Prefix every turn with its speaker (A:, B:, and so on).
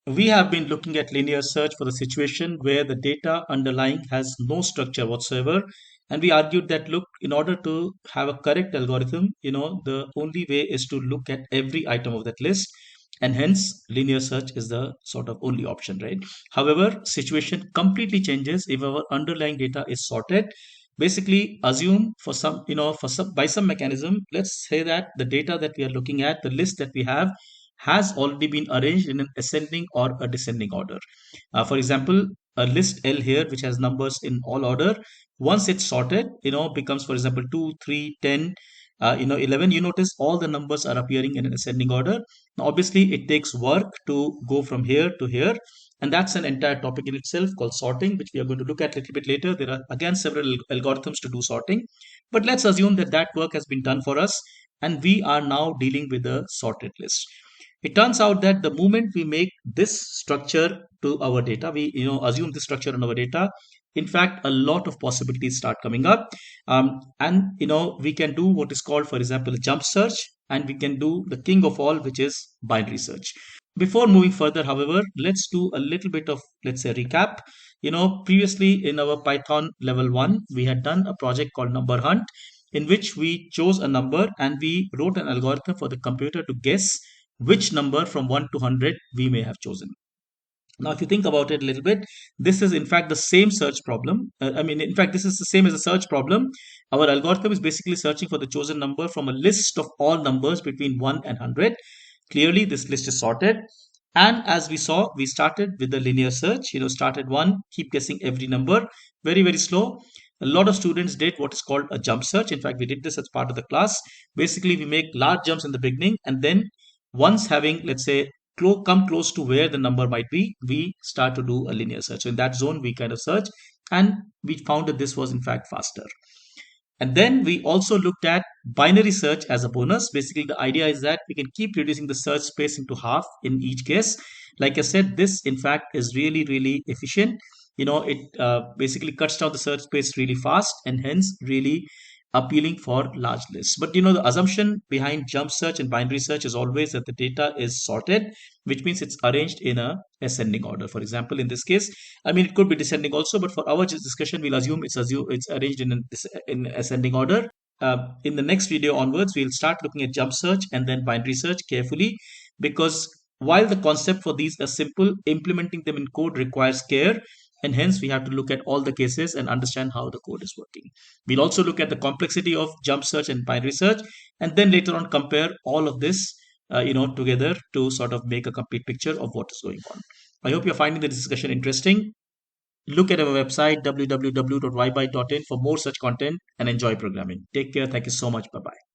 A: We have been looking at linear search for the situation where the data underlying has no structure whatsoever. And we argued that, look, in order to have a correct algorithm, the only way is to look at every item of that list. And hence, linear search is the sort of only option, right? However, situation completely changes if our underlying data is sorted. Basically, assume for some, for some by some mechanism, let's say that the data that we are looking at, the list that we have, has already been arranged in an ascending or a descending order. For example, a list L here, which has numbers in all order, once it's sorted, becomes, for example, 2, 3, 10, 11. You notice all the numbers are appearing in an ascending order. Now, obviously, it takes work to go from here to here. And that's an entire topic in itself called sorting, which we are going to look at a little bit later. There are, again, several algorithms to do sorting. But let's assume that that work has been done for us, and we are now dealing with a sorted list. It turns out that the moment we make this structure to our data, we assume this structure on our data. In fact, a lot of possibilities start coming up, and we can do what is called, for example, jump search, and we can do the king of all, which is binary search. Before moving further, however, let's do a little bit of, let's say, recap. Previously in our Python level 1, we had done a project called Number Hunt, in which we chose a number and we wrote an algorithm for the computer to guess which number from 1 to 100 we may have chosen. Now, if you think about it a little bit, this is in fact the same search problem. In fact, this is the same as a search problem. Our algorithm is basically searching for the chosen number from a list of all numbers between 1 and 100. Clearly, this list is sorted. And as we saw, we started with the linear search, started one, keep guessing every number, very, very slow. A lot of students did what is called a jump search. In fact, we did this as part of the class. Basically, we make large jumps in the beginning, and then once having, let's say, come close to where the number might be, we start to do a linear search. So in that zone, we kind of search, and we found that this was in fact faster. And then we also looked at binary search as a bonus. Basically, the idea is that we can keep reducing the search space into half in each case. Like I said, this in fact is really, really efficient. It basically cuts down the search space really fast, and hence really appealing for large lists. But the assumption behind jump search and binary search is always that the data is sorted, which means it's arranged in a ascending order. For example, in this case, it could be descending also, but for our discussion, we'll assume it's arranged in ascending order. In the next video onwards, we'll start looking at jump search and then binary search carefully, because while the concept for these are simple, implementing them in code requires care, and hence we have to look at all the cases and understand how the code is working. We'll also look at the complexity of jump search and binary search, and then later on compare all of this together to sort of make a complete picture of what is going on. I hope you're finding the discussion interesting. Look at our website www.ybyte.in for more such content and enjoy programming. Take care. Thank you so much. Bye bye.